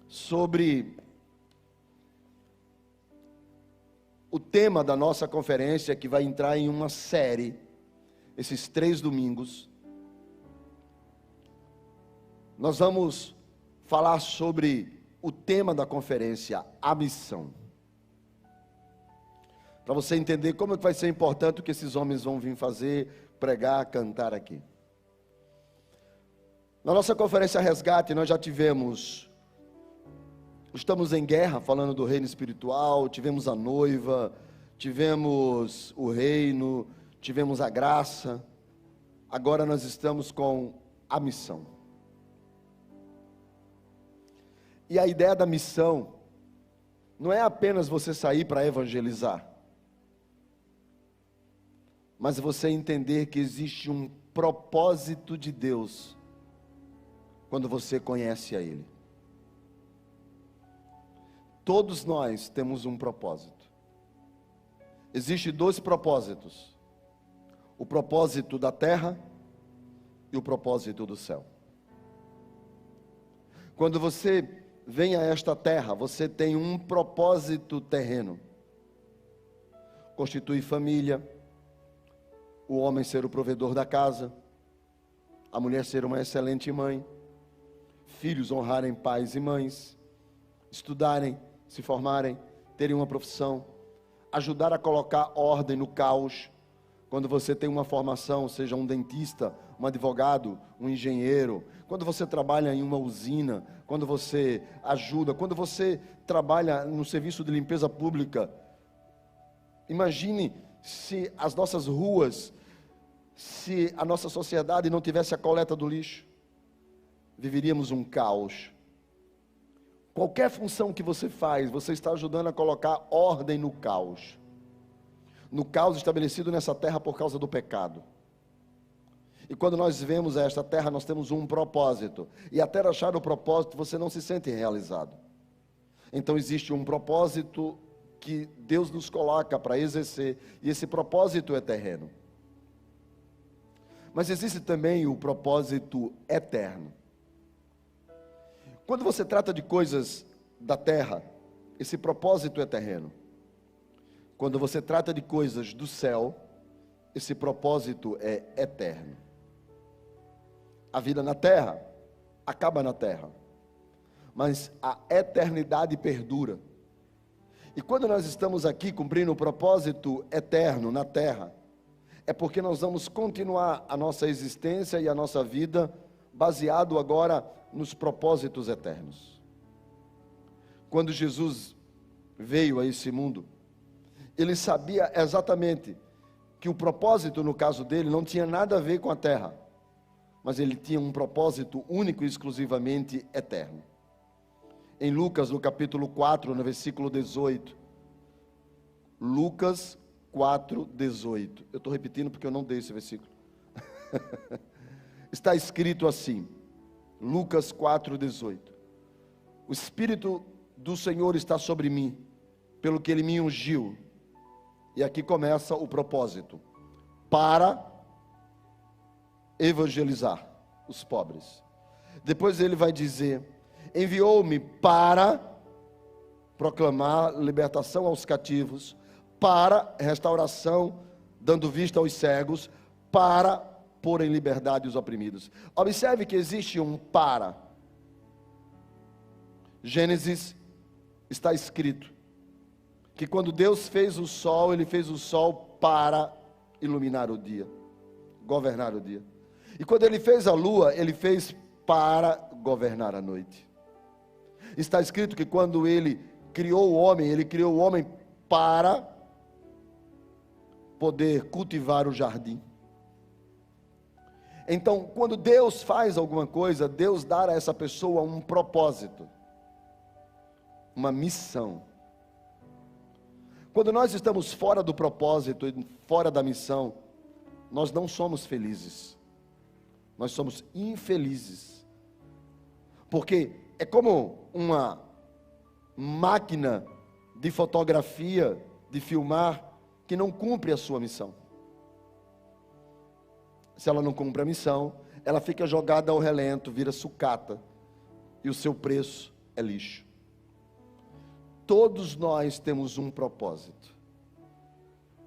sobre o tema da nossa conferência, que vai entrar em uma série, esses 3 domingos. Nós vamos falar sobre o tema da conferência, a missão. Para você entender como é que vai ser importante o que esses homens vão vir fazer, pregar, cantar aqui. Na nossa conferência Resgate, nós já estamos em guerra, falando do reino espiritual, tivemos a noiva, tivemos o reino, tivemos a graça. Agora nós estamos com a missão. E a ideia da missão não é apenas você sair para evangelizar, mas você entender que existe um propósito de Deus quando você conhece a Ele. Todos nós temos um propósito. Existem 2 propósitos: o propósito da terra e o propósito do céu. Quando você vem a esta terra, você tem um propósito terreno: constituir família, o homem ser o provedor da casa, a mulher ser uma excelente mãe, filhos honrarem pais e mães, estudarem, se formarem, terem uma profissão, ajudar a colocar ordem no caos. Quando você tem uma formação, seja um dentista, um advogado, um engenheiro, quando você trabalha em uma usina, quando você ajuda, quando você trabalha no serviço de limpeza pública, imagine se as nossas ruas, se a nossa sociedade não tivesse a coleta do lixo, viveríamos um caos. Qualquer função que você faz, você está ajudando a colocar ordem no caos estabelecido nessa terra por causa do pecado. E quando nós vemos esta terra, nós temos um propósito, e até achar o propósito, você não se sente realizado. Então existe um propósito que Deus nos coloca para exercer, e esse propósito é terreno. Mas existe também o propósito eterno. Quando você trata de coisas da terra, esse propósito é terreno. Quando você trata de coisas do céu, esse propósito é eterno. A vida na terra acaba na terra, mas a eternidade perdura. E quando nós estamos aqui cumprindo o propósito eterno na terra, é porque nós vamos continuar a nossa existência e a nossa vida baseado agora nos propósitos eternos. Quando Jesus veio a esse mundo, ele sabia exatamente que o propósito, no caso dele, não tinha nada a ver com a terra, mas ele tinha um propósito único e exclusivamente eterno. Em Lucas, no capítulo 4, no versículo 18, Lucas 4, 18, eu estou repetindo porque eu não dei esse versículo, está escrito assim, Lucas 4, 18, o Espírito do Senhor está sobre mim, pelo que Ele me ungiu, e aqui começa o propósito, para evangelizar os pobres. Depois ele vai dizer, enviou-me para proclamar libertação aos cativos, para restauração, dando vista aos cegos, para pôr em liberdade os oprimidos. Observe que existe um para. Gênesis está escrito que quando Deus fez o sol, Ele fez o sol para iluminar o dia, governar o dia. E quando Ele fez a lua, Ele fez para governar a noite. Está escrito que quando Ele criou o homem, Ele criou o homem para poder cultivar o jardim. Então, quando Deus faz alguma coisa, Deus dá a essa pessoa um propósito, uma missão. Quando nós estamos fora do propósito, fora da missão, nós não somos felizes, nós somos infelizes, porque é como uma máquina de fotografia, de filmar, que não cumpre a sua missão. Se ela não cumpre a missão, ela fica jogada ao relento, vira sucata, e o seu preço é lixo. Todos nós temos um propósito.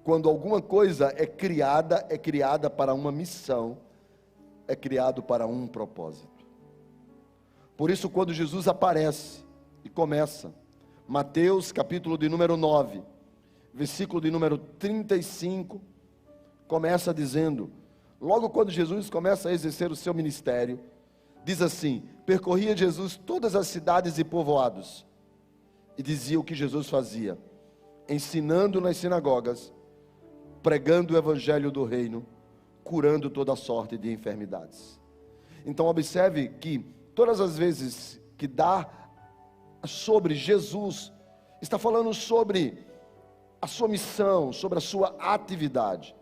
Quando alguma coisa é criada para uma missão, é criado para um propósito. Por isso, quando Jesus aparece e começa, Mateus capítulo de número 9, versículo de número 35, começa dizendo, logo quando Jesus começa a exercer o seu ministério, diz assim: percorria Jesus todas as cidades e povoados, e dizia o que Jesus fazia, ensinando nas sinagogas, pregando o evangelho do reino, curando toda sorte de enfermidades. Então observe que todas as vezes que dá sobre Jesus, está falando sobre a sua missão, sobre a sua atividade,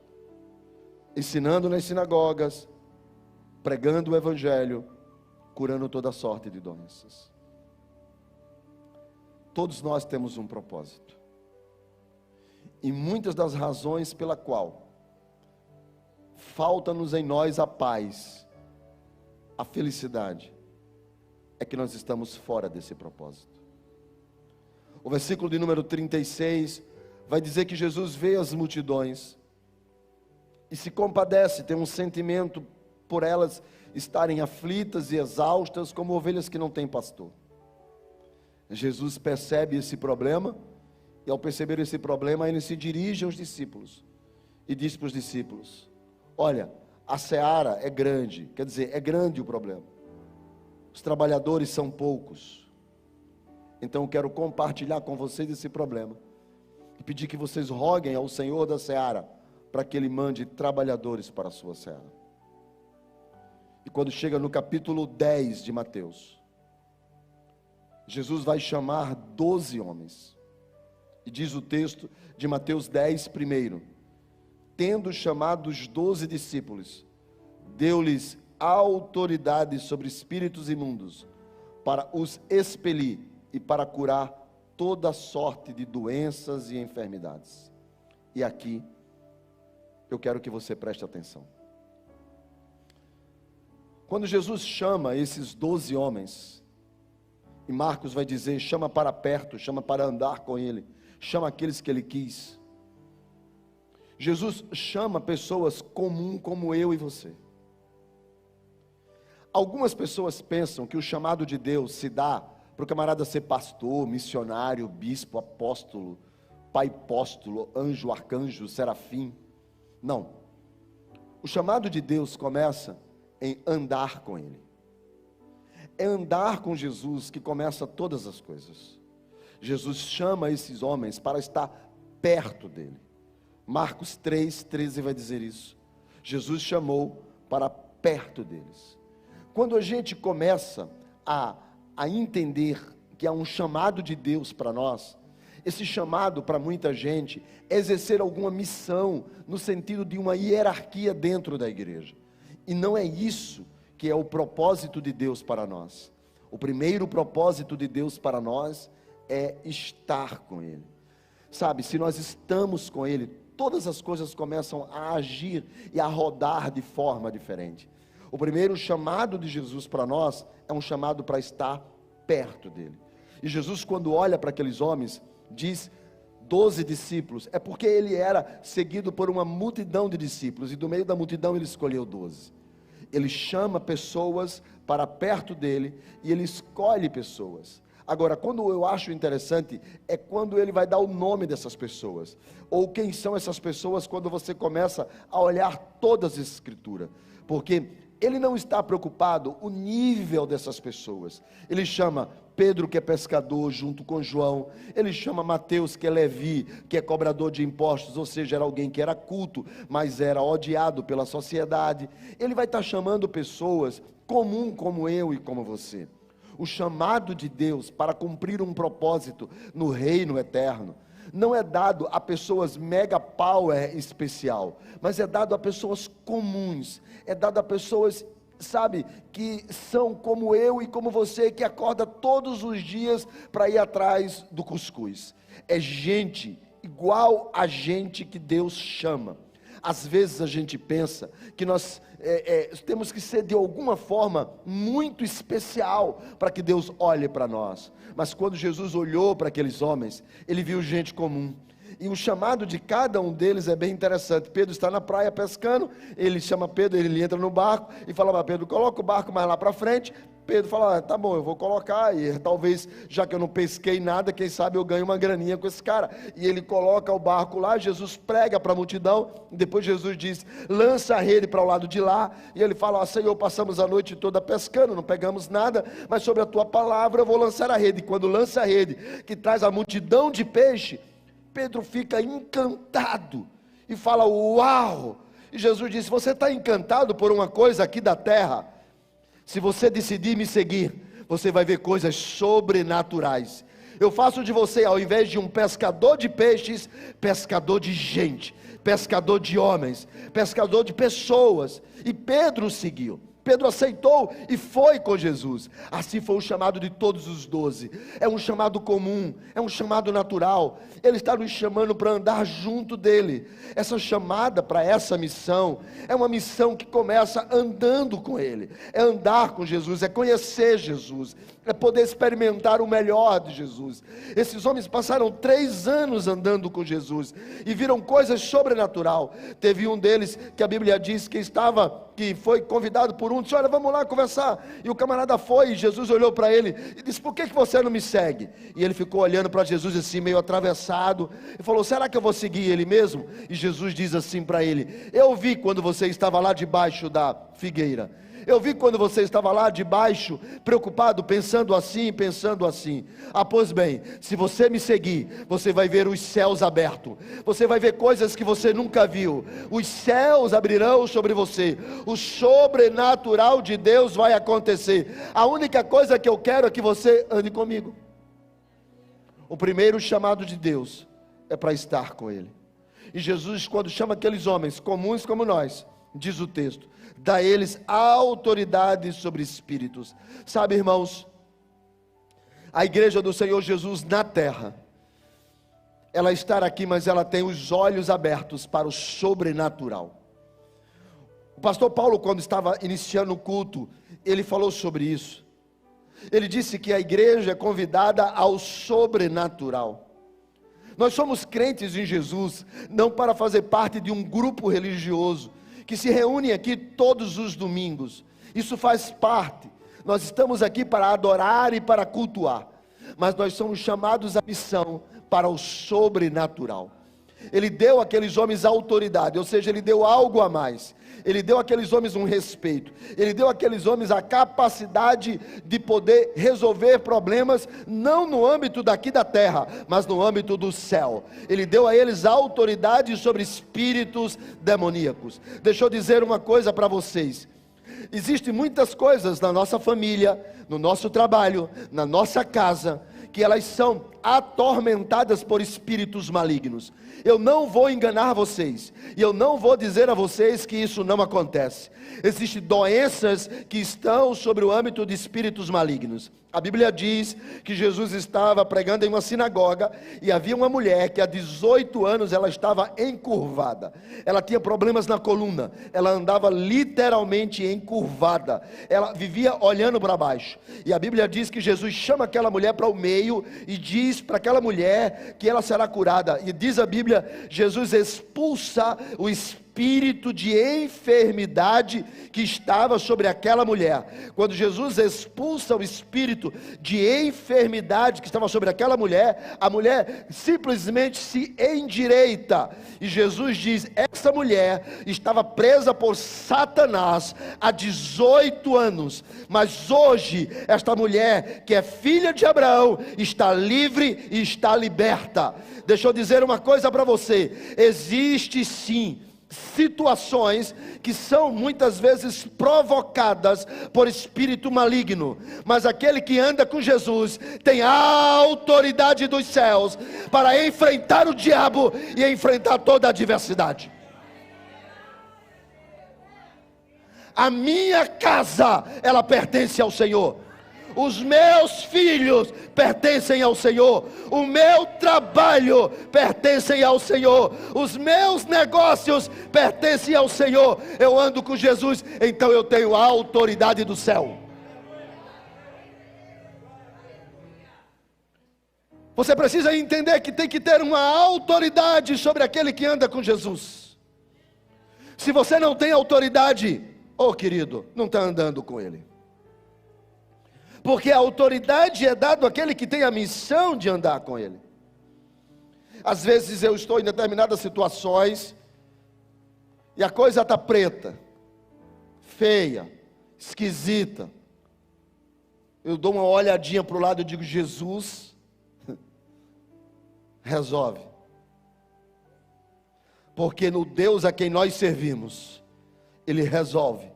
ensinando nas sinagogas, pregando o evangelho, curando toda sorte de doenças. Todos nós temos um propósito. E muitas das razões pela qual falta-nos em nós a paz, a felicidade, é que nós estamos fora desse propósito. O versículo de número 36 vai dizer que Jesus vê as multidões e se compadece, tem um sentimento por elas estarem aflitas e exaustas como ovelhas que não têm pastor. Jesus percebe esse problema, e ao perceber esse problema, ele se dirige aos discípulos, e diz para os discípulos: olha, a seara é grande, quer dizer, é grande o problema, os trabalhadores são poucos, então eu quero compartilhar com vocês esse problema, e pedir que vocês roguem ao Senhor da seara, para que Ele mande trabalhadores para a sua seara. E quando chega no capítulo 10 de Mateus, Jesus vai chamar 12 homens, e diz o texto de Mateus 10, primeiro, tendo chamado os 12 discípulos, deu-lhes autoridade sobre espíritos imundos, para os expelir e para curar toda sorte de doenças e enfermidades. E aqui, eu quero que você preste atenção. Quando Jesus chama esses 12 homens, e Marcos vai dizer, chama para perto, chama para andar com Ele, chama aqueles que Ele quis. Jesus chama pessoas comuns como eu e você. Algumas pessoas pensam que o chamado de Deus se dá para o camarada ser pastor, missionário, bispo, apóstolo, pai apóstolo, anjo, arcanjo, serafim. Não. O chamado de Deus começa em andar com Ele. É andar com Jesus que começa todas as coisas. Jesus chama esses homens para estar perto dele. Marcos 3:13 vai dizer isso. Jesus chamou para perto deles. Quando a gente começa a entender que há um chamado de Deus para nós, esse chamado para muita gente é exercer alguma missão no sentido de uma hierarquia dentro da igreja. E não é isso que é o propósito de Deus para nós. O primeiro propósito de Deus para nós é estar com Ele. Sabe, se nós estamos com Ele, todas as coisas começam a agir e a rodar de forma diferente. O primeiro chamado de Jesus para nós é um chamado para estar perto dEle. E Jesus, quando olha para aqueles homens, diz 12 discípulos, é porque Ele era seguido por uma multidão de discípulos, e do meio da multidão Ele escolheu 12. Ele chama pessoas para perto dele, e Ele escolhe pessoas. Agora, quando eu acho interessante, é quando Ele vai dar o nome dessas pessoas, ou quem são essas pessoas, quando você começa a olhar todas as escrituras, porque Ele não está preocupado o nível dessas pessoas. Ele chama Pedro, que é pescador, junto com João. Ele chama Mateus, que é Levi, que é cobrador de impostos, ou seja, era alguém que era culto, mas era odiado pela sociedade. Ele vai estar chamando pessoas comuns como eu e como você. O chamado de Deus para cumprir um propósito no reino eterno não é dado a pessoas mega power especial, mas é dado a pessoas comuns, é dado a pessoas, sabe, que são como eu e como você, que acorda todos os dias para ir atrás do cuscuz. É gente igual a gente que Deus chama. Às vezes a gente pensa que nós temos que ser de alguma forma muito especial para que Deus olhe para nós. Mas quando Jesus olhou para aqueles homens, Ele viu gente comum. E o chamado de cada um deles é bem interessante. Pedro está na praia pescando, ele chama Pedro, ele entra no barco e fala para Pedro: coloca o barco mais lá para frente. Pedro fala: tá bom, eu vou colocar, e talvez, já que eu não pesquei nada, quem sabe eu ganho uma graninha com esse cara. E ele coloca o barco lá, Jesus prega para a multidão, e depois Jesus diz: lança a rede para o lado de lá, e ele fala: Senhor, passamos a noite toda pescando, não pegamos nada, mas sobre a tua palavra eu vou lançar a rede. E quando lança a rede, que traz a multidão de peixe, Pedro fica encantado, e fala: uau! E Jesus disse: você está encantado por uma coisa aqui da terra? Se você decidir me seguir, você vai ver coisas sobrenaturais. Eu faço de você, ao invés de um pescador de peixes, pescador de gente, pescador de homens, pescador de pessoas. E Pedro seguiu. Pedro aceitou e foi com Jesus. Assim foi o chamado de todos os 12. É um chamado comum, é um chamado natural. Ele está nos chamando para andar junto dele. Essa chamada para essa missão é uma missão que começa andando com ele. É andar com Jesus, é conhecer Jesus, é poder experimentar o melhor de Jesus. Esses homens passaram 3 anos andando com Jesus e viram coisas sobrenatural. Teve um deles que a Bíblia diz que foi convidado por um, disse: olha, vamos lá conversar. E o camarada foi, e Jesus olhou para ele e disse: por que você não me segue? E ele ficou olhando para Jesus assim, meio atravessado, e falou: será que eu vou seguir ele mesmo? E Jesus diz assim para ele: eu vi quando você estava lá debaixo da figueira, eu vi quando você estava lá debaixo, preocupado, pensando assim, pensando assim. Ah, pois bem, se você me seguir, você vai ver os céus abertos, você vai ver coisas que você nunca viu, os céus abrirão sobre você, o sobrenatural de Deus vai acontecer. A única coisa que eu quero é que você ande comigo. O primeiro chamado de Deus é para estar com Ele. E Jesus, quando chama aqueles homens comuns como nós, diz o texto, dá a eles autoridade sobre espíritos. Sabe, irmãos, a igreja do Senhor Jesus na terra, ela está aqui, mas ela tem os olhos abertos para o sobrenatural. O pastor Paulo, quando estava iniciando o culto, ele falou sobre isso. Ele disse que a igreja é convidada ao sobrenatural. Nós somos crentes em Jesus, não para fazer parte de um grupo religioso, que se reúne aqui todos os domingos. Isso faz parte. Nós estamos aqui para adorar e para cultuar, mas nós somos chamados à missão para o sobrenatural. Ele deu àqueles homens autoridade, ou seja, ele deu algo a mais. Ele deu àqueles homens um respeito, ele deu àqueles homens a capacidade de poder resolver problemas, não no âmbito daqui da terra, mas no âmbito do céu. Ele deu a eles autoridade sobre espíritos demoníacos. Deixa eu dizer uma coisa para vocês: existem muitas coisas na nossa família, no nosso trabalho, na nossa casa, que elas são atormentadas por espíritos malignos. Eu não vou enganar vocês, e eu não vou dizer a vocês que isso não acontece. Existem doenças que estão sobre o âmbito de espíritos malignos. A Bíblia diz que Jesus estava pregando em uma sinagoga, e havia uma mulher que há 18 anos ela estava encurvada. Ela tinha problemas na coluna, ela andava literalmente encurvada, ela vivia olhando para baixo. E a Bíblia diz que Jesus chama aquela mulher para o meio e diz para aquela mulher que ela será curada. E diz a Bíblia, Jesus expulsa o espírito de enfermidade que estava sobre aquela mulher. Quando Jesus expulsa o espírito de enfermidade que estava sobre aquela mulher, a mulher simplesmente se endireita, e Jesus diz: essa mulher estava presa por Satanás há 18 anos, mas hoje esta mulher, que é filha de Abraão, está livre e está liberta. Deixa eu dizer uma coisa para você: existe sim situações que são muitas vezes provocadas por espírito maligno, mas aquele que anda com Jesus tem a autoridade dos céus para enfrentar o diabo e enfrentar toda a adversidade. A minha casa, ela pertence ao Senhor. Os meus filhos pertencem ao Senhor. O meu trabalho pertence ao Senhor. Os meus negócios pertencem ao Senhor. Eu ando com Jesus, então eu tenho a autoridade do céu. Você precisa entender que tem que ter uma autoridade sobre aquele que anda com Jesus. Se você não tem autoridade, querido, não está andando com Ele. Porque a autoridade é dada àquele que tem a missão de andar com Ele. Às vezes eu estou em determinadas situações e a coisa está preta, feia, esquisita. Eu dou uma olhadinha para o lado e digo: Jesus, resolve. Porque no Deus a quem nós servimos, Ele resolve.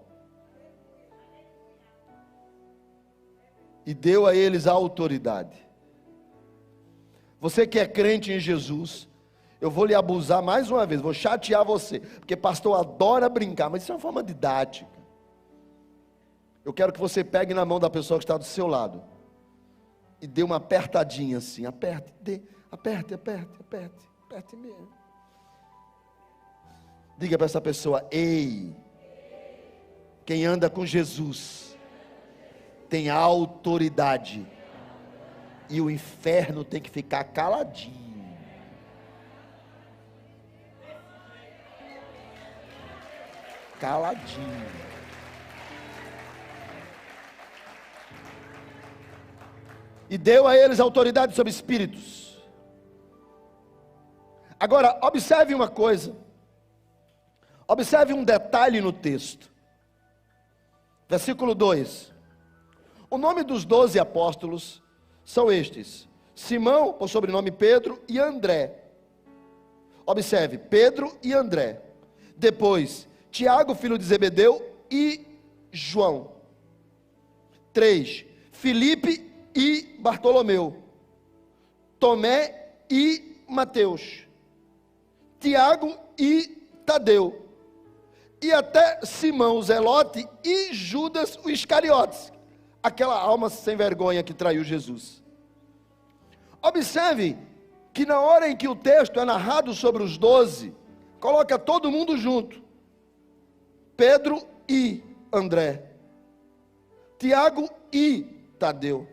E deu a eles a autoridade. Você que é crente em Jesus, eu vou lhe abusar mais uma vez, vou chatear você, porque pastor adora brincar, mas isso é uma forma didática. Eu quero que você pegue na mão da pessoa que está do seu lado e dê uma apertadinha assim, aperte mesmo. Diga para essa pessoa: ei, quem anda com Jesus tem autoridade, e o inferno tem que ficar caladinho. Caladinho. E deu a eles autoridade sobre espíritos. Agora, observe uma coisa. Observe um detalhe no texto. Versículo 2. O nome dos 12 apóstolos são estes: Simão, por sobrenome Pedro, e André. Observe, Pedro e André. Depois, Tiago, filho de Zebedeu, e João. 3, Filipe e Bartolomeu. Tomé e Mateus. Tiago e Tadeu. E até Simão, o Zelote, e Judas, o Iscariotes, aquela alma sem vergonha que traiu Jesus. Observe que na hora em que o texto é narrado sobre os 12, coloca todo mundo junto: Pedro e André, Tiago e Tadeu.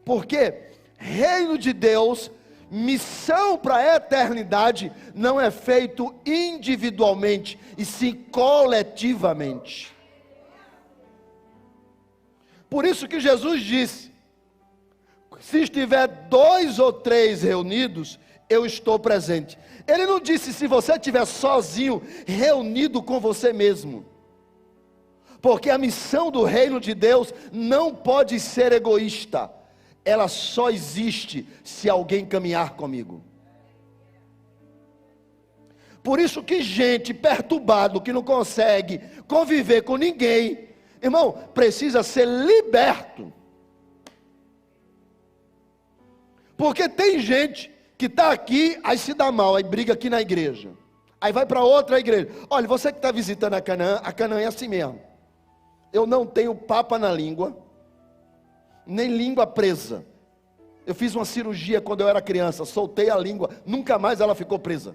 Porque reino de Deus, missão para a eternidade, não é feito individualmente, e sim coletivamente. Por isso que Jesus disse: se estiver 2 ou 3 reunidos, eu estou presente. Ele não disse se você estiver sozinho, reunido com você mesmo. Porque a missão do reino de Deus não pode ser egoísta. Ela só existe se alguém caminhar comigo. Por isso que gente perturbado, que não consegue conviver com ninguém, irmão, precisa ser liberto. Porque tem gente que está aqui, aí se dá mal, aí briga aqui na igreja, aí vai para outra igreja. Olha, você que está visitando a Canaã é assim mesmo. Eu não tenho papa na língua, nem língua presa. Eu fiz uma cirurgia quando eu era criança, soltei a língua, nunca mais ela ficou presa.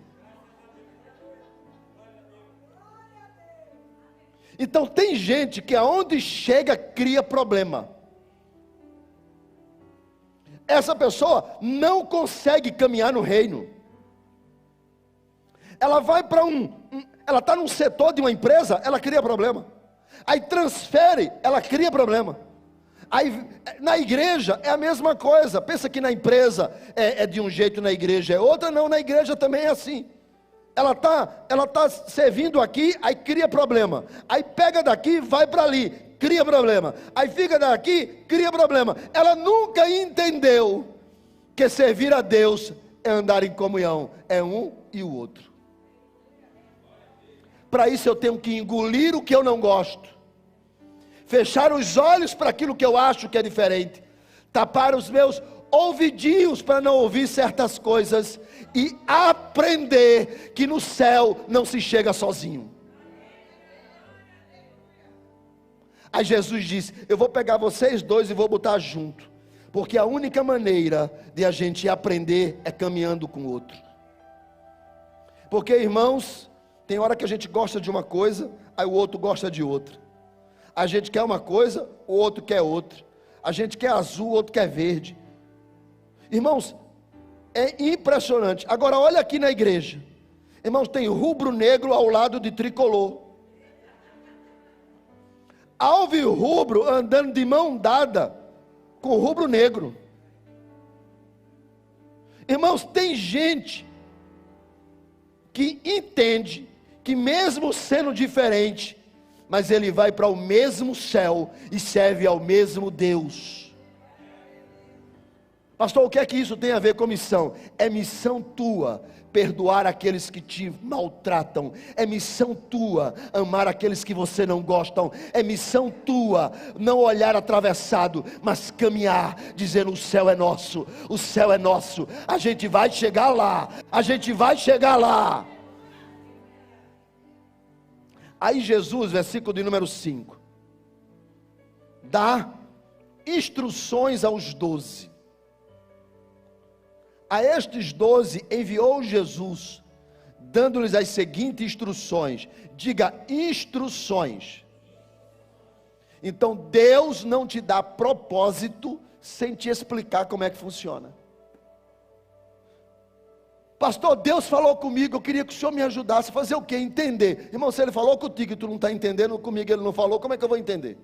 Então tem gente que aonde chega cria problema. Essa pessoa não consegue caminhar no reino. Ela vai para ela está num setor de uma empresa, ela cria problema. Aí transfere, ela cria problema. Aí na igreja é a mesma coisa. Pensa que na empresa é de um jeito, na igreja é outra. Não, na igreja também é assim. Ela tá servindo aqui, aí cria problema. Aí pega daqui, vai para ali, cria problema. Aí fica daqui, cria problema. Ela nunca entendeu que servir a Deus é andar em comunhão, é um e o outro. Para isso eu tenho que engolir o que eu não gosto, fechar os olhos para aquilo que eu acho que é diferente, tapar os meus ouvidinhos para não ouvir certas coisas e aprender que no céu não se chega sozinho. Aí Jesus disse: eu vou pegar vocês dois e vou botar junto, porque a única maneira de a gente aprender é caminhando com o outro. Porque, irmãos, tem hora que a gente gosta de uma coisa, aí o outro gosta de outra. A gente quer uma coisa, o outro quer outra. A gente quer azul, o outro quer verde. Irmãos, é impressionante. Agora olha aqui na igreja, irmãos, tem rubro-negro ao lado de tricolor. Alvo rubro andando de mão dada com rubro-negro. Irmãos, tem gente que entende que mesmo sendo diferente, mas ele vai para o mesmo céu e serve ao mesmo Deus. Pastor, o que é que isso tem a ver com missão? É missão tua perdoar aqueles que te maltratam. É missão tua amar aqueles que você não gostam. É missão tua não olhar atravessado, mas caminhar, dizendo: o céu é nosso, o céu é nosso. A gente vai chegar lá, a gente vai chegar lá. Aí Jesus, versículo de número 5, dá instruções aos 12. A estes 12 enviou Jesus, dando-lhes as seguintes instruções. Diga: instruções. Então Deus não te dá propósito sem te explicar como é que funciona. Pastor, Deus falou comigo, eu queria que o senhor me ajudasse a fazer o quê? Entender. Irmão, se ele falou contigo e tu não está entendendo, comigo ele não falou, como é que eu vou entender?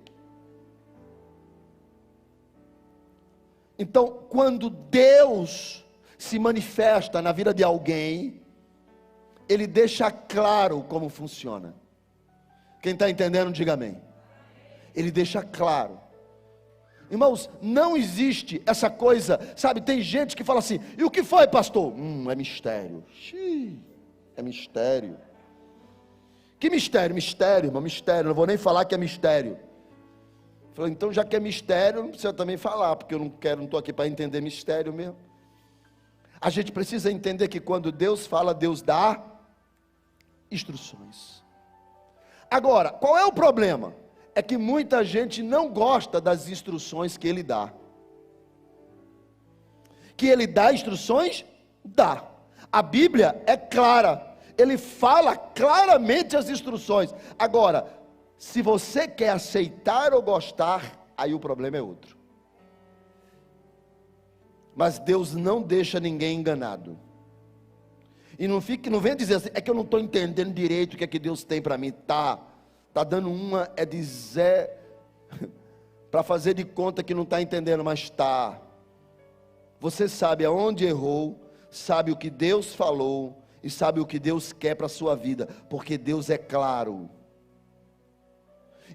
Então, quando Deus se manifesta na vida de alguém, Ele deixa claro como funciona. Quem está entendendo, diga amém. Ele deixa claro. Irmãos, não existe essa coisa, sabe, tem gente que fala assim: e o que foi, pastor? É mistério. É mistério. Que mistério? Mistério, irmão, mistério. Não vou nem falar que é mistério. Falei: então já que é mistério, não precisa também falar, porque eu não estou aqui para entender mistério mesmo. A gente precisa entender que quando Deus fala, Deus dá instruções. Agora, qual é o problema? É que muita gente não gosta das instruções que Ele dá. Que Ele dá instruções? Dá. A Bíblia é clara. Ele fala claramente as instruções. Agora, se você quer aceitar ou gostar, aí o problema é outro. Mas Deus não deixa ninguém enganado. E não venha dizer assim: é que eu não estou entendendo direito o que é que Deus tem para mim. Está dando uma, é dizer, para fazer de conta que não está entendendo, mas está. Você sabe aonde errou, sabe o que Deus falou, e sabe o que Deus quer para a sua vida, porque Deus é claro.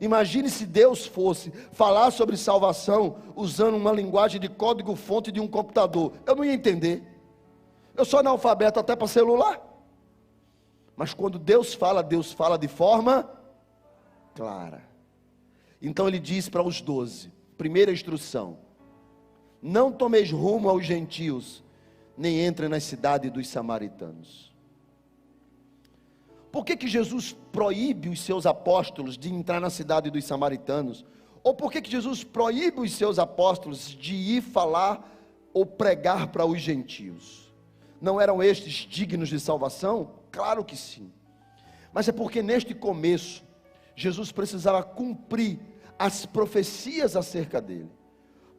Imagine se Deus fosse falar sobre salvação usando uma linguagem de código-fonte de um computador. Eu não ia entender. Eu sou analfabeto até para celular. Mas quando Deus fala de forma clara. Então Ele diz para os 12, primeira instrução: não tomeis rumo aos gentios, nem entrem na cidade dos samaritanos. Por que Jesus proíbe os seus apóstolos de entrar na cidade dos samaritanos? Ou por que Jesus proíbe os seus apóstolos de ir falar ou pregar para os gentios? Não eram estes dignos de salvação? Claro que sim. Mas é porque neste começo, Jesus precisava cumprir as profecias acerca dele.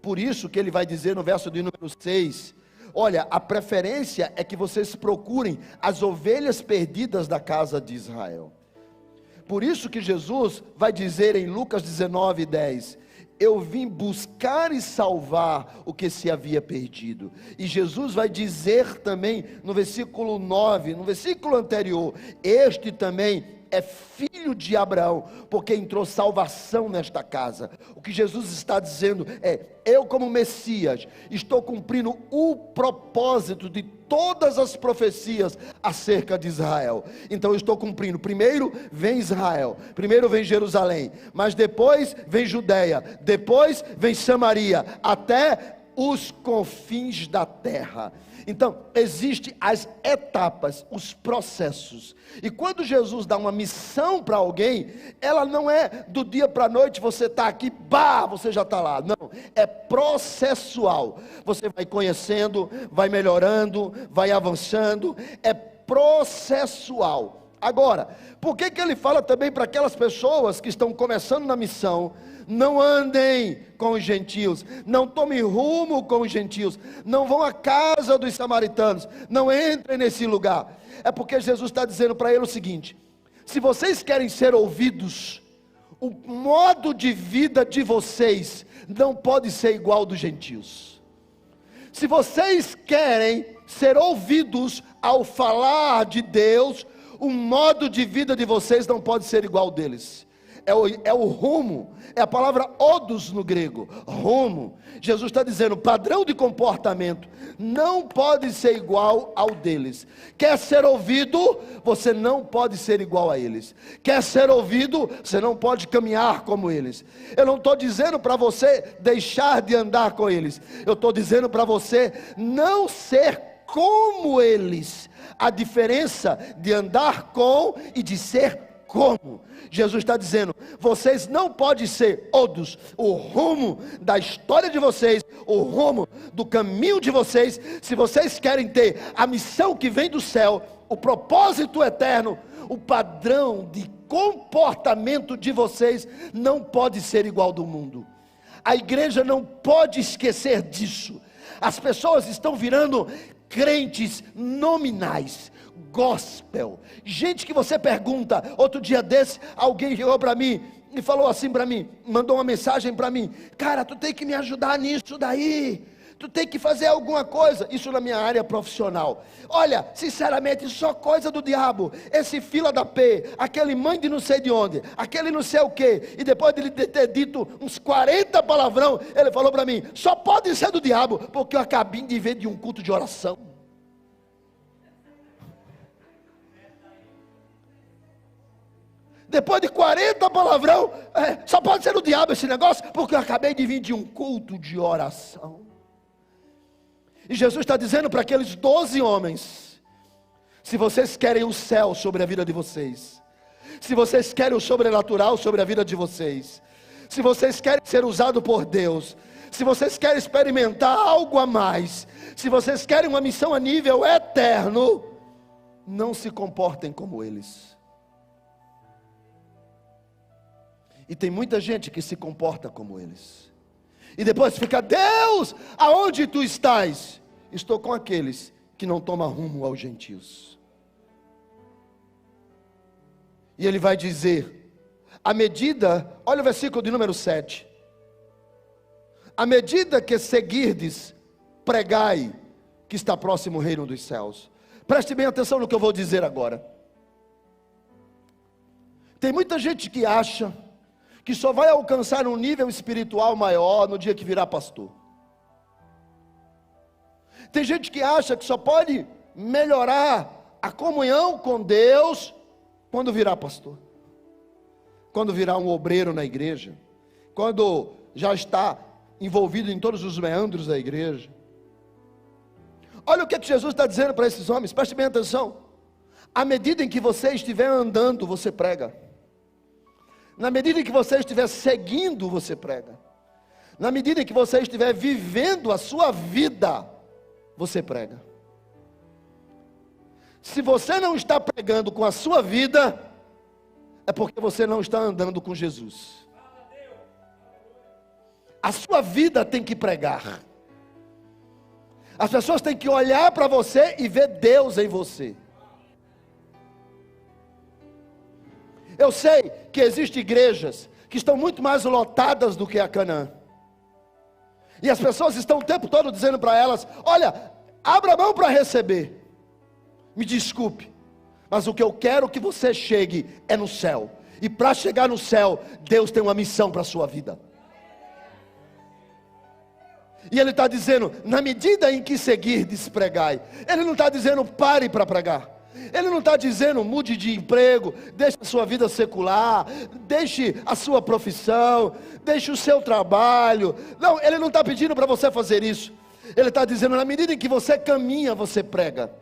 Por isso que ele vai dizer no verso de número 6, olha, a preferência é que vocês procurem as ovelhas perdidas da casa de Israel. Por isso que Jesus vai dizer em Lucas 19:10, eu vim buscar e salvar o que se havia perdido. E Jesus vai dizer também no versículo 9, no versículo anterior, este também é filho de Abraão, porque entrou salvação nesta casa. O que Jesus está dizendo é: eu como Messias estou cumprindo o propósito de todas as profecias acerca de Israel. Então eu estou cumprindo. Primeiro vem Israel, primeiro vem Jerusalém, mas depois vem Judeia, depois vem Samaria, até os confins da terra. Então, existem as etapas, os processos. E quando Jesus dá uma missão para alguém, ela não é do dia para a noite, você está aqui, você já está lá. Não, é processual. Você vai conhecendo, vai melhorando, vai avançando. É processual. Agora, por que ele fala também para aquelas pessoas que estão começando na missão? Não andem com os gentios, não tomem rumo com os gentios, não vão à casa dos samaritanos, não entrem nesse lugar. É porque Jesus está dizendo para ele o seguinte: se vocês querem ser ouvidos, o modo de vida de vocês não pode ser igual ao dos gentios. Se vocês querem ser ouvidos ao falar de Deus, o modo de vida de vocês não pode ser igual ao deles. É o rumo, é a palavra odos no grego, rumo. Jesus está dizendo, padrão de comportamento não pode ser igual ao deles. Quer ser ouvido, você não pode ser igual a eles. Quer ser ouvido, você não pode caminhar como eles. Eu não estou dizendo para você deixar de andar com eles, eu estou dizendo para você não ser como eles. A diferença de andar com e de ser como. Jesus está dizendo, vocês não podem ser odos, o rumo da história de vocês, o rumo do caminho de vocês. Se vocês querem ter a missão que vem do céu, o propósito eterno, o padrão de comportamento de vocês não pode ser igual ao do mundo. A igreja não pode esquecer disso. As pessoas estão virando crentes nominais, gospel, gente que você pergunta. Outro dia desse, alguém chegou para mim e falou assim para mim, mandou uma mensagem para mim: cara, tu tem que me ajudar nisso daí, tu tem que fazer alguma coisa. Isso na minha área profissional. Olha, sinceramente, só coisa do diabo. Esse fila da P, aquele mãe de não sei de onde, aquele não sei o que. E depois de ele ter dito uns 40 palavrão, ele falou para mim: só pode ser do diabo, porque eu acabei de ver de um culto de oração. Depois de 40 palavrão, só pode ser do diabo esse negócio, porque eu acabei de vir de um culto de oração. E Jesus está dizendo para aqueles 12 homens: se vocês querem o céu sobre a vida de vocês, se vocês querem o sobrenatural sobre a vida de vocês, se vocês querem ser usados por Deus, se vocês querem experimentar algo a mais, se vocês querem uma missão a nível eterno, não se comportem como eles. E tem muita gente que se comporta como eles. E depois fica: Deus, aonde tu estás? Estou com aqueles que não tomam rumo aos gentios. E ele vai dizer, à medida, olha o versículo de número 7. À medida que seguirdes, pregai que está próximo o reino dos céus. Preste bem atenção no que eu vou dizer agora. Tem muita gente que acha que só vai alcançar um nível espiritual maior no dia que virar pastor. Tem gente que acha que só pode melhorar a comunhão com Deus quando virar pastor, quando virar um obreiro na igreja, quando já está envolvido em todos os meandros da igreja. Olha o que Jesus está dizendo para esses homens, preste bem atenção. À medida em que você estiver andando, você prega. Na medida em que você estiver seguindo, você prega. Na medida em que você estiver vivendo a sua vida, você prega. Se você não está pregando com a sua vida, é porque você não está andando com Jesus. A sua vida tem que pregar. As pessoas têm que olhar para você e ver Deus em você. Eu sei que existem igrejas que estão muito mais lotadas do que a Canaã. E as pessoas estão o tempo todo dizendo para elas: olha, abra mão para receber. Me desculpe, mas o que eu quero que você chegue é no céu. E para chegar no céu, Deus tem uma missão para a sua vida. E Ele está dizendo, na medida em que seguir, pregai. Ele não está dizendo pare para pregar. Ele não está dizendo mude de emprego, deixe a sua vida secular, deixe a sua profissão, deixe o seu trabalho. Não, ele não está pedindo para você fazer isso. Ele está dizendo, na medida em que você caminha, você prega.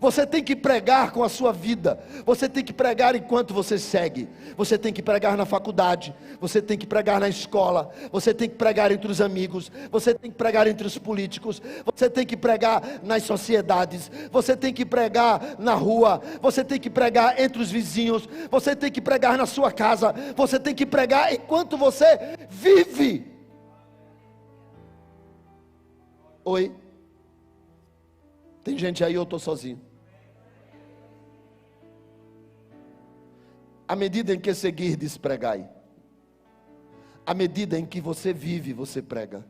Você tem que pregar com a sua vida. Você tem que pregar enquanto você segue. Você tem que pregar na faculdade. Você tem que pregar na escola. Você tem que pregar entre os amigos. Você tem que pregar entre os políticos. Você tem que pregar nas sociedades. Você tem que pregar na rua. Você tem que pregar entre os vizinhos. Você tem que pregar na sua casa. Você tem que pregar enquanto você vive. Oi? Tem gente aí, eu estou sozinho. À medida em que seguirdes, pregai. À medida em que você vive, você prega.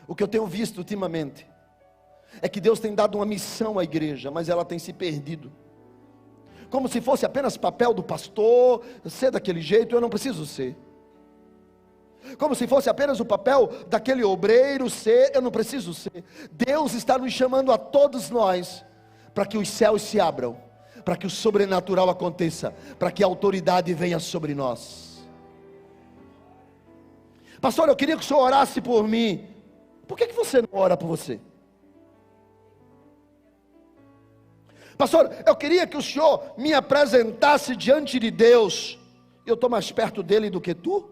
O que eu tenho visto ultimamente é que Deus tem dado uma missão à igreja, mas ela tem se perdido. Como se fosse apenas papel do pastor, ser daquele jeito, eu não preciso ser. Como se fosse apenas o papel daquele obreiro ser, eu não preciso ser. Deus está nos chamando a todos nós, para que os céus se abram, para que o sobrenatural aconteça, para que a autoridade venha sobre nós. Pastor, eu queria que o senhor orasse por mim. Por que você não ora por você? Pastor, eu queria que o senhor me apresentasse diante de Deus. Eu estou mais perto dele do que tu?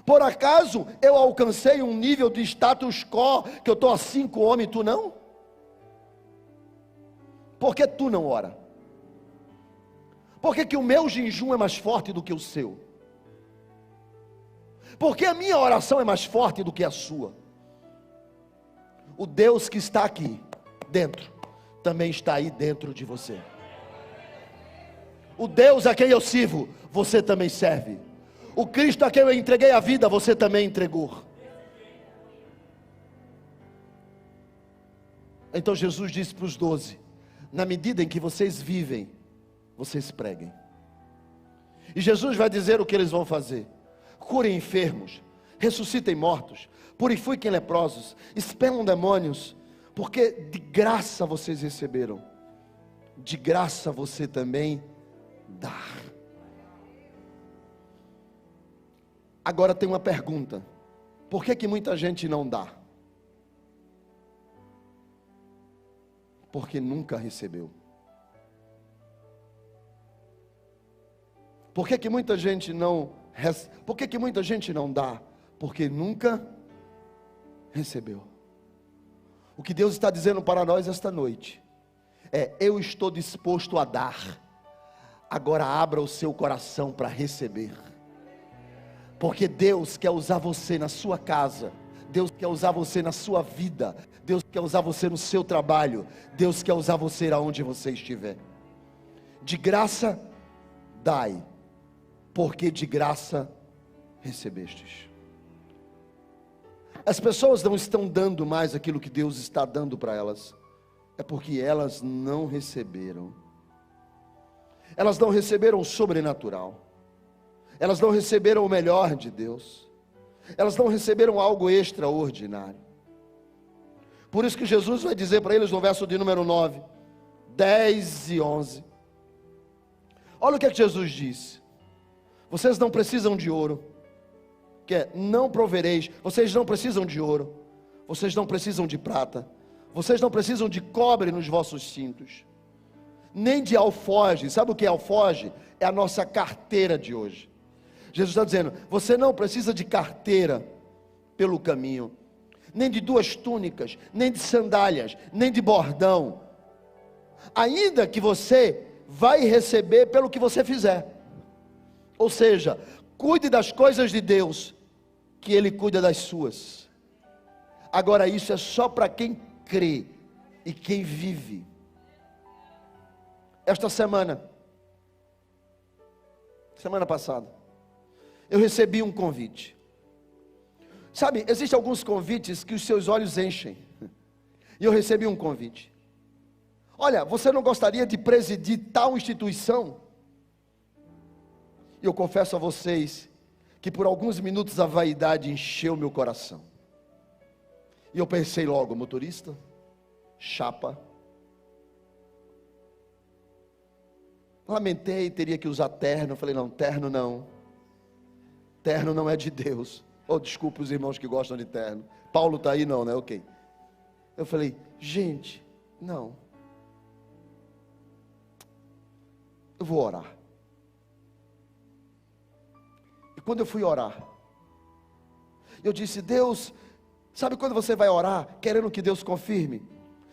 Por acaso eu alcancei um nível de status quo, que eu estou a 5 homens e tu não? Por que tu não ora? Por que o meu jejum é mais forte do que o seu? Por que a minha oração é mais forte do que a sua? O Deus que está aqui dentro, também está aí dentro de você. O Deus a quem eu sirvo, você também serve. O Cristo a quem eu entreguei a vida, você também entregou. Então Jesus disse para os 12, na medida em que vocês vivem, vocês preguem. E Jesus vai dizer o que eles vão fazer: curem enfermos, ressuscitem mortos, purifiquem leprosos, expelam demônios, porque de graça vocês receberam, de graça você também dá. Agora tem uma pergunta: por que muita gente não dá? Porque nunca recebeu. Por que muita gente não dá? Porque nunca recebeu. O que Deus está dizendo para nós esta noite é: eu estou disposto a dar. Agora abra o seu coração para receber. Porque Deus quer usar você na sua casa, Deus quer usar você na sua vida, Deus quer usar você no seu trabalho, Deus quer usar você aonde você estiver. De graça dai, porque de graça recebestes. As pessoas não estão dando mais aquilo que Deus está dando para elas, é porque elas não receberam. Elas não receberam o sobrenatural. Elas não receberam o melhor de Deus. Elas não receberam algo extraordinário. Por isso que Jesus vai dizer para eles no verso de número 9, 10 e 11. Olha o que é que Jesus disse: vocês não precisam de ouro, que é, não provereis. Vocês não precisam de ouro, vocês não precisam de prata, vocês não precisam de cobre nos vossos cintos, nem de alforje. Sabe o que é alforje? É a nossa carteira de hoje. Jesus está dizendo: você não precisa de carteira pelo caminho, nem de 2 túnicas, nem de sandálias, nem de bordão, ainda que você vai receber pelo que você fizer. Ou seja, cuide das coisas de Deus, que Ele cuida das suas. Agora isso é só para quem crê e quem vive. Esta semana passada, eu recebi um convite. Sabe, existem alguns convites que os seus olhos enchem. E eu recebi um convite. Olha, você não gostaria de presidir tal instituição? E eu confesso a vocês que por alguns minutos a vaidade encheu meu coração. E eu pensei logo: motorista, chapa. Lamentei, teria que usar terno. Falei, não, terno não. Terno não é de Deus. Oh, desculpa os irmãos que gostam de terno. Paulo está aí não, né? Ok. Eu falei, gente, não. Eu vou orar. E quando eu fui orar, eu disse, Deus, sabe quando você vai orar, querendo que Deus confirme?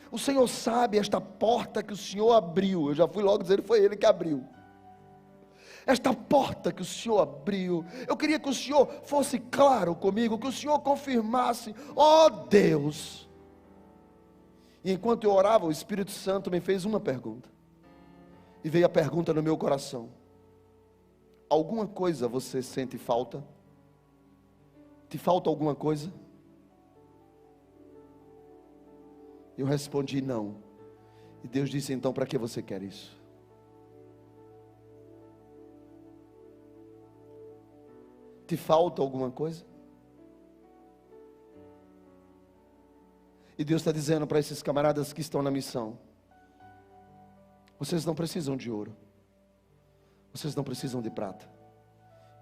O Senhor sabe esta porta que o Senhor abriu. Eu já fui logo dizer, foi Ele que abriu. Esta porta que o Senhor abriu, eu queria que o Senhor fosse claro comigo, que o Senhor confirmasse, ó Deus. E enquanto eu orava, o Espírito Santo me fez uma pergunta. E veio a pergunta no meu coração: alguma coisa você sente falta? Te falta alguma coisa? Eu respondi não. E Deus disse, então para que você quer isso? Te falta alguma coisa? E Deus está dizendo para esses camaradas que estão na missão: vocês não precisam de ouro, vocês não precisam de prata,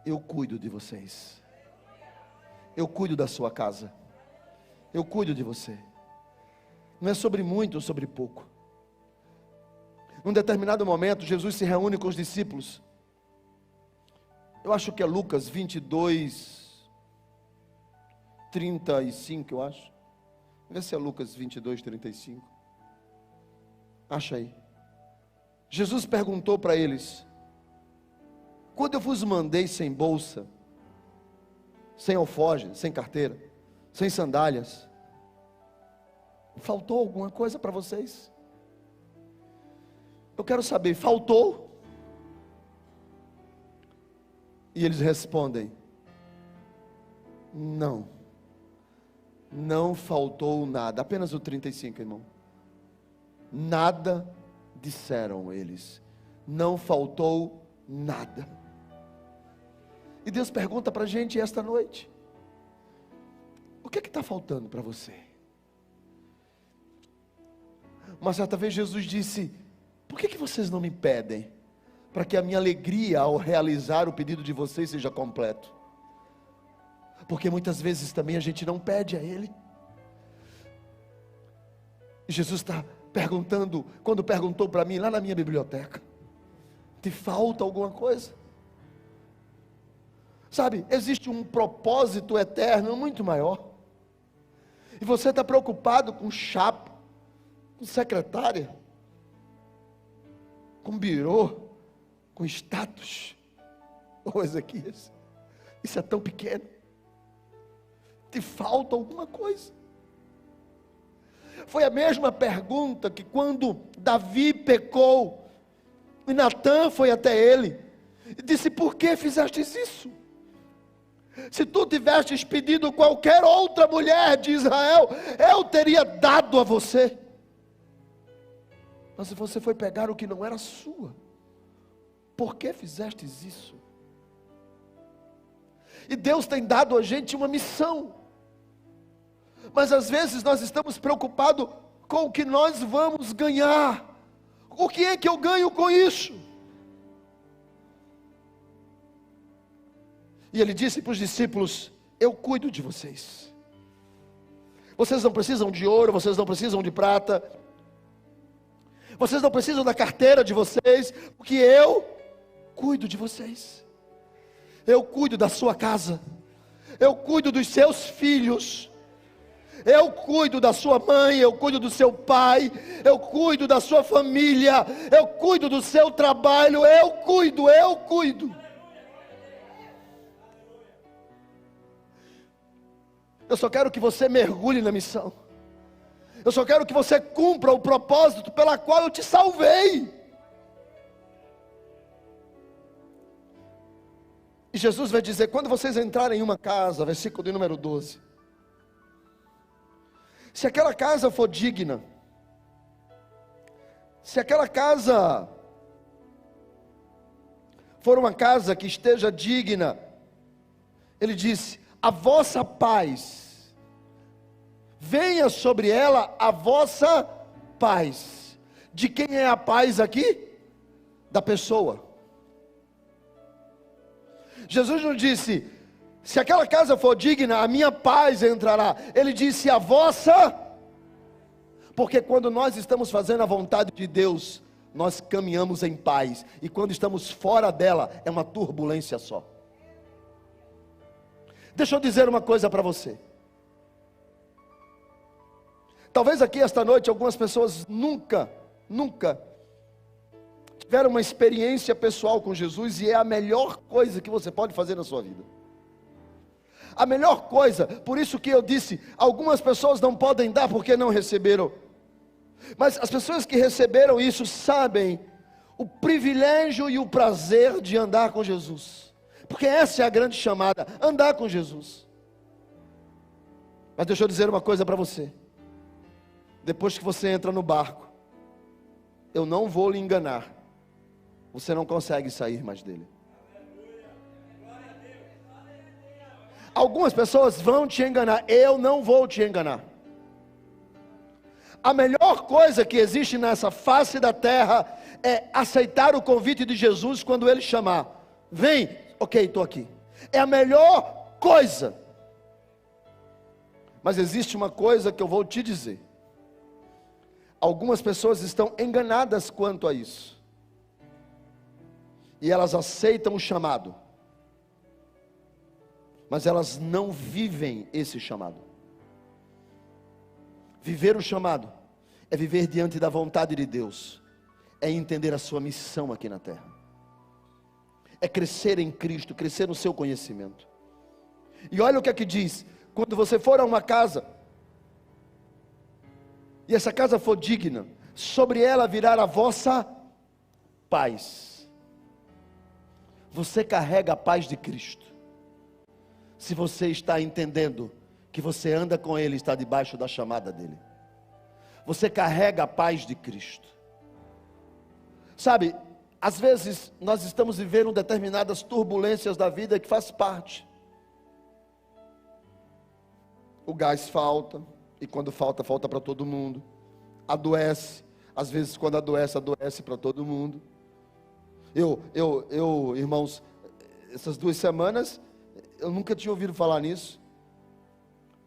eu cuido de vocês, eu cuido da sua casa, eu cuido de você. Não é sobre muito ou sobre pouco. Num determinado momento, Jesus se reúne com os discípulos. Eu acho que é Lucas 22, 35, eu acho. Vê se é Lucas 22, 35. Acha aí. Jesus perguntou para eles: quando eu vos mandei sem bolsa, sem alforje, sem carteira, sem sandálias, faltou alguma coisa para vocês? Eu quero saber, faltou? E eles respondem: não, não faltou nada. Apenas o 35, irmão. Nada, disseram eles, não faltou nada. E Deus pergunta para a gente esta noite: o que está faltando para você? Uma certa vez Jesus disse: por que vocês não me pedem? Para que a minha alegria ao realizar o pedido de vocês seja completo. Porque muitas vezes também a gente não pede a Ele. E Jesus está perguntando, quando perguntou para mim lá na minha biblioteca: te falta alguma coisa? Sabe, existe um propósito eterno muito maior. E você está preocupado com chapa, com secretária, com birô, com status. Ô Ezequias, isso é tão pequeno. Te falta alguma coisa. Foi a mesma pergunta que quando Davi pecou, e Natã foi até ele, e disse: por que fizestes isso? Se tu tivesses pedido qualquer outra mulher de Israel, eu teria dado a você. Mas se você foi pegar o que não era sua, por que fizestes isso? E Deus tem dado a gente uma missão, mas às vezes nós estamos preocupados com o que nós vamos ganhar. O que é que eu ganho com isso? E ele disse para os discípulos: eu cuido de vocês. Vocês não precisam de ouro, vocês não precisam de prata, vocês não precisam da carteira de vocês, porque eu cuido de vocês. Eu cuido da sua casa, eu cuido dos seus filhos, eu cuido da sua mãe, eu cuido do seu pai, eu cuido da sua família, eu cuido do seu trabalho, eu cuido. Eu só quero que você mergulhe na missão. Eu só quero que você cumpra o propósito pela qual eu te salvei. E Jesus vai dizer: quando vocês entrarem em uma casa, versículo de número 12, se aquela casa for digna, se aquela casa for uma casa que esteja digna, ele disse: a vossa paz, venha sobre ela a vossa paz. De quem é a paz aqui? Da pessoa. Jesus não disse, se aquela casa for digna, a minha paz entrará. Ele disse, a vossa. Porque quando nós estamos fazendo a vontade de Deus, nós caminhamos em paz. E quando estamos fora dela, é uma turbulência só. Deixa eu dizer uma coisa para você. Talvez aqui esta noite algumas pessoas nunca tiveram uma experiência pessoal com Jesus, e é a melhor coisa que você pode fazer na sua vida. A melhor coisa, por isso que eu disse, algumas pessoas não podem dar porque não receberam. Mas as pessoas que receberam isso sabem o privilégio e o prazer de andar com Jesus. Porque essa é a grande chamada, andar com Jesus. Mas deixa eu dizer uma coisa para você. Depois que você entra no barco, eu não vou lhe enganar, você não consegue sair mais dele. Algumas pessoas vão te enganar, eu não vou te enganar. A melhor coisa que existe nessa face da terra é aceitar o convite de Jesus quando Ele chamar. Vem, ok, estou aqui. É a melhor coisa. Mas existe uma coisa que eu vou te dizer. Algumas pessoas estão enganadas quanto a isso. E elas aceitam o chamado. Mas elas não vivem esse chamado. Viver o chamado é viver diante da vontade de Deus. É entender a sua missão aqui na terra. É crescer em Cristo, crescer no seu conhecimento. E olha o que é que diz. Quando você for a uma casa, e essa casa for digna, sobre ela virá a vossa paz. Você carrega a paz de Cristo. Se você está entendendo que você anda com Ele, está debaixo da chamada dEle. Você carrega a paz de Cristo. Sabe, às vezes nós estamos vivendo determinadas turbulências da vida que faz parte. O gás falta, e quando falta, falta para todo mundo. Adoece, às vezes quando adoece, adoece para todo mundo. Irmãos, essas 2 semanas, eu nunca tinha ouvido falar nisso.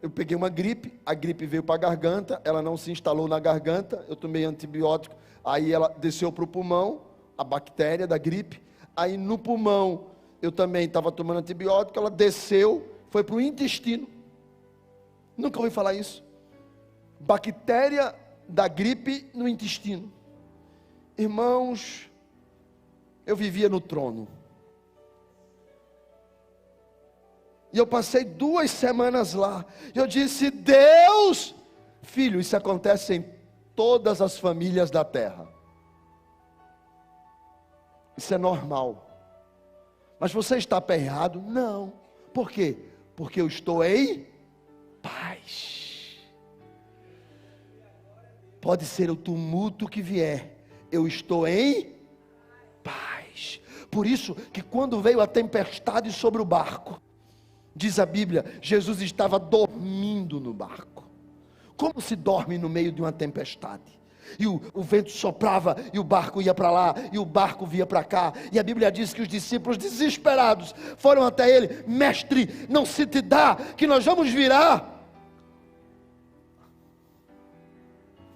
Eu peguei uma gripe, a gripe veio para a garganta, ela não se instalou na garganta, eu tomei antibiótico, aí ela desceu para o pulmão, a bactéria da gripe, aí no pulmão, eu também estava tomando antibiótico, ela desceu, foi para o intestino. Nunca ouvi falar isso. Bactéria da gripe no intestino. Irmãos, eu vivia no trono. E eu passei 2 semanas lá. Eu disse, Deus, filho, isso acontece em todas as famílias da terra. Isso é normal. Mas você está aperreado? Não. Por quê? Porque eu estou em paz. Pode ser o tumulto que vier, eu estou em paz. Por isso que quando veio a tempestade sobre o barco, diz a Bíblia, Jesus estava dormindo no barco. Como se dorme no meio de uma tempestade? E o vento soprava, e o barco ia para lá, e o barco via para cá. E a Bíblia diz que os discípulos desesperados foram até ele. Mestre, não se te dá que nós vamos virar?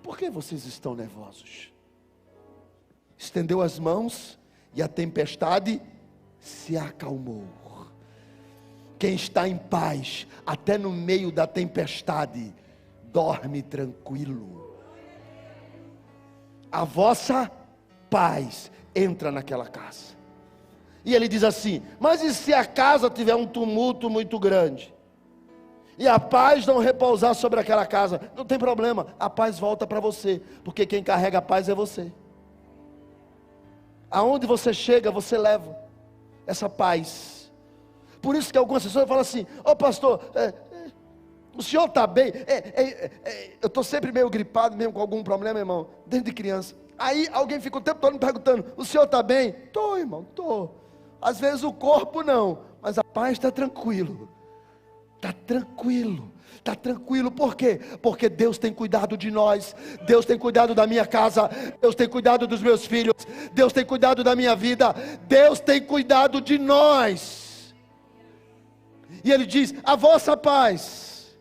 Por que vocês estão nervosos? Estendeu as mãos e a tempestade se acalmou. Quem está em paz, até no meio da tempestade, dorme tranquilo. A vossa paz entra naquela casa. E ele diz assim, mas e se a casa tiver um tumulto muito grande? E a paz não repousar sobre aquela casa? Não tem problema, a paz volta para você. Porque quem carrega a paz é você. Aonde você chega, você leva essa paz. Por isso que algumas pessoas falam assim, ô pastor, o senhor está bem? Eu estou sempre meio gripado, mesmo com algum problema, irmão, desde criança. Aí alguém fica o tempo todo me perguntando, o senhor está bem? Estou, irmão, estou. Às vezes o corpo não, mas a paz está tranquilo. Está tranquilo. Está tranquilo, por quê? Porque Deus tem cuidado de nós, Deus tem cuidado da minha casa, Deus tem cuidado dos meus filhos, Deus tem cuidado da minha vida, Deus tem cuidado de nós. E Ele diz: a vossa paz,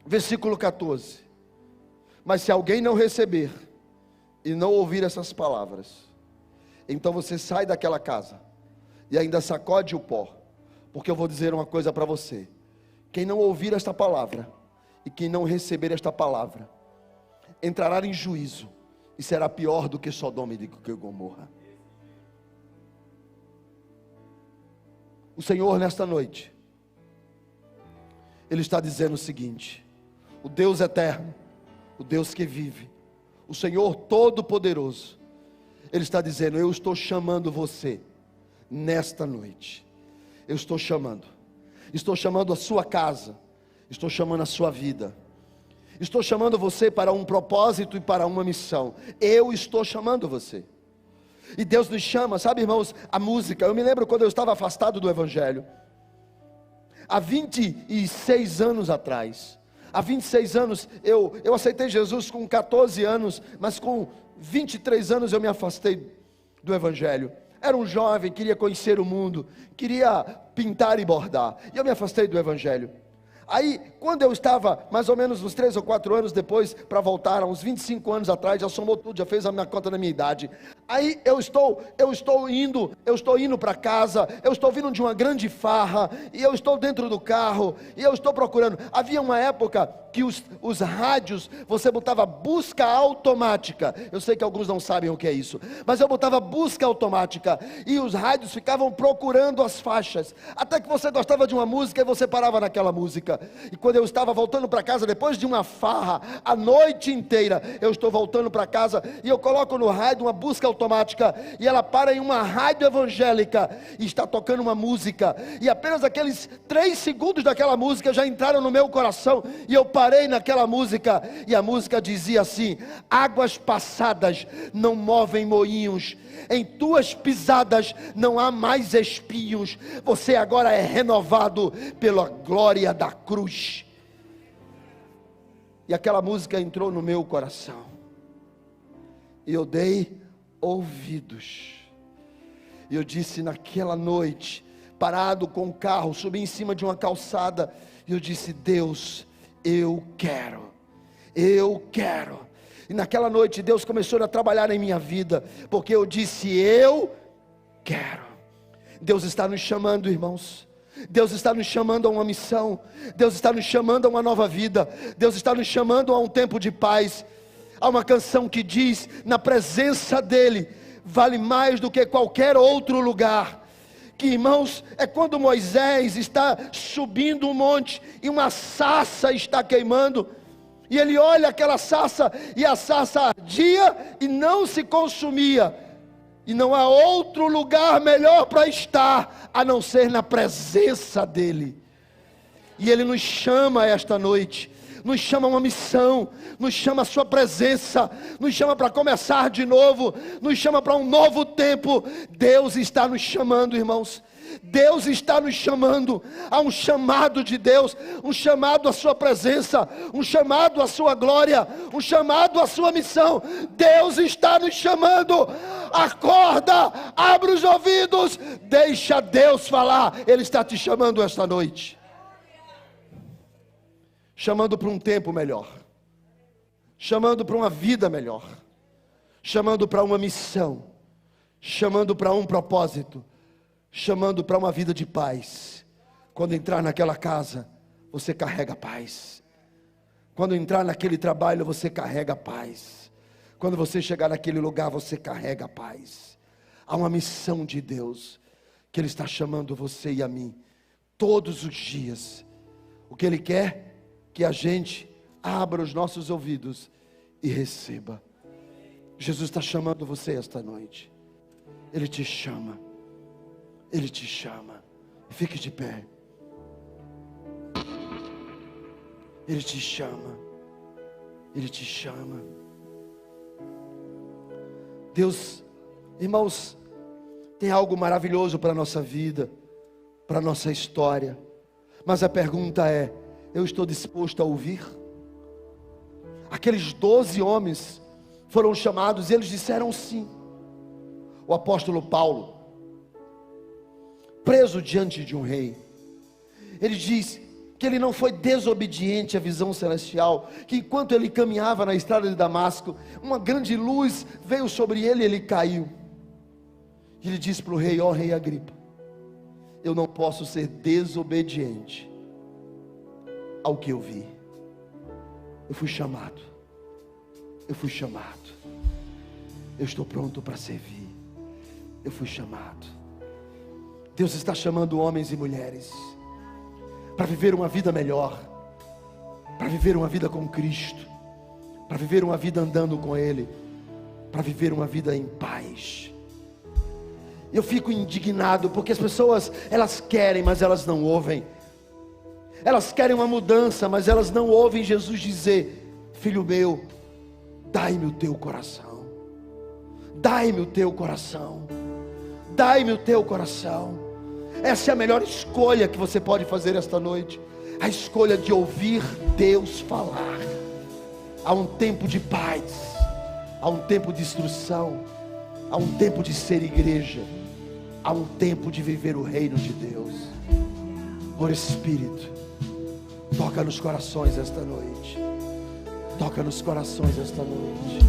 versículo 14, mas se alguém não receber, e não ouvir essas palavras, então você sai daquela casa, e ainda sacode o pó, porque eu vou dizer uma coisa para você: quem não ouvir esta palavra, e quem não receber esta palavra, entrará em juízo, e será pior do que Sodoma e do que Gomorra. O Senhor nesta noite, Ele está dizendo o seguinte: o Deus eterno, o Deus que vive, o Senhor Todo-Poderoso, Ele está dizendo: eu estou chamando você, nesta noite, eu estou chamando a sua casa, estou chamando a sua vida, estou chamando você para um propósito e para uma missão. Eu estou chamando você. E Deus nos chama, sabe, irmãos, a música. Eu me lembro quando eu estava afastado do Evangelho, há 26 anos atrás. Há 26 anos, eu aceitei Jesus com 14 anos, mas com 23 anos eu me afastei do Evangelho. Era um jovem, queria conhecer o mundo, queria pintar e bordar, e eu me afastei do Evangelho. Aí, quando eu estava, mais ou menos uns 3 ou 4 anos depois, para voltar, uns 25 anos atrás, já somou tudo, já fez a minha conta da minha idade. Aí eu estou indo para casa, eu estou vindo de uma grande farra, e eu estou dentro do carro, e eu estou procurando. Havia uma época que os rádios, você botava busca automática. Eu sei que alguns não sabem o que é isso, mas eu botava busca automática, e os rádios ficavam procurando as faixas, até que você gostava de uma música, e você parava naquela música. E quando eu estava voltando para casa, depois de uma farra, a noite inteira, eu estou voltando para casa, e eu coloco no rádio uma busca automática, e ela para em uma rádio evangélica, e está tocando uma música, e apenas aqueles 3 segundos daquela música já entraram no meu coração, e eu parei naquela música, e a música dizia assim: águas passadas não movem moinhos, em tuas pisadas não há mais espinhos, você agora é renovado pela glória da cruz. E aquela música entrou no meu coração, e eu dei ouvidos, e eu disse naquela noite, parado com o carro, subi em cima de uma calçada, e eu disse: Deus, eu quero. E naquela noite Deus começou a trabalhar em minha vida, porque eu disse: eu quero. Deus está nos chamando, irmãos. Deus está nos chamando a uma missão. Deus está nos chamando a uma nova vida. Deus está nos chamando a um tempo de paz. Há uma canção que diz: na presença dEle vale mais do que qualquer outro lugar. Que, irmãos, é quando Moisés está subindo um monte e uma sarça está queimando, e ele olha aquela sarça, e a sarça ardia e não se consumia, e não há outro lugar melhor para estar, a não ser na presença dEle. E Ele nos chama esta noite, nos chama a uma missão, nos chama a sua presença, nos chama para começar de novo, nos chama para um novo tempo. Deus está nos chamando, irmãos. Deus está nos chamando. Há um chamado de Deus, um chamado à sua presença, um chamado à sua glória, um chamado à sua missão. Deus está nos chamando. Acorda, abre os ouvidos, deixa Deus falar. Ele está te chamando esta noite, chamando para um tempo melhor, chamando para uma vida melhor, chamando para uma missão, chamando para um propósito, chamando para uma vida de paz. Quando entrar naquela casa, você carrega paz. Quando entrar naquele trabalho, você carrega paz. Quando você chegar naquele lugar, você carrega paz. Há uma missão de Deus, que Ele está chamando você e a mim, todos os dias. O que Ele quer? Que a gente abra os nossos ouvidos e receba. Jesus está chamando você esta noite. Ele te chama. Ele te chama. Fique de pé. Ele te chama. Ele te chama. Deus, irmãos, tem algo maravilhoso para a nossa vida, para a nossa história. Mas a pergunta é: eu estou disposto a ouvir? Aqueles 12 homens foram chamados e eles disseram sim. O apóstolo Paulo, preso diante de um rei, ele diz que ele não foi desobediente à visão celestial, que enquanto ele caminhava na estrada de Damasco, uma grande luz veio sobre ele e ele caiu. E ele disse para o rei: ó rei Agripa, eu não posso ser desobediente ao que eu vi. Eu fui chamado, eu estou pronto para servir, eu fui chamado. Deus está chamando homens e mulheres para viver uma vida melhor, para viver uma vida com Cristo, para viver uma vida andando com Ele, para viver uma vida em paz. Eu fico indignado porque as pessoas, elas querem, mas elas não ouvem. Elas querem uma mudança, mas elas não ouvem Jesus dizer: filho meu, dai-me o teu coração, dai-me o teu coração, dai-me o teu coração. Essa é a melhor escolha que você pode fazer esta noite, a escolha de ouvir Deus falar. Há um tempo de paz, há um tempo de instrução, há um tempo de ser igreja, há um tempo de viver o reino de Deus. Por Espírito, toca nos corações esta noite, toca nos corações esta noite.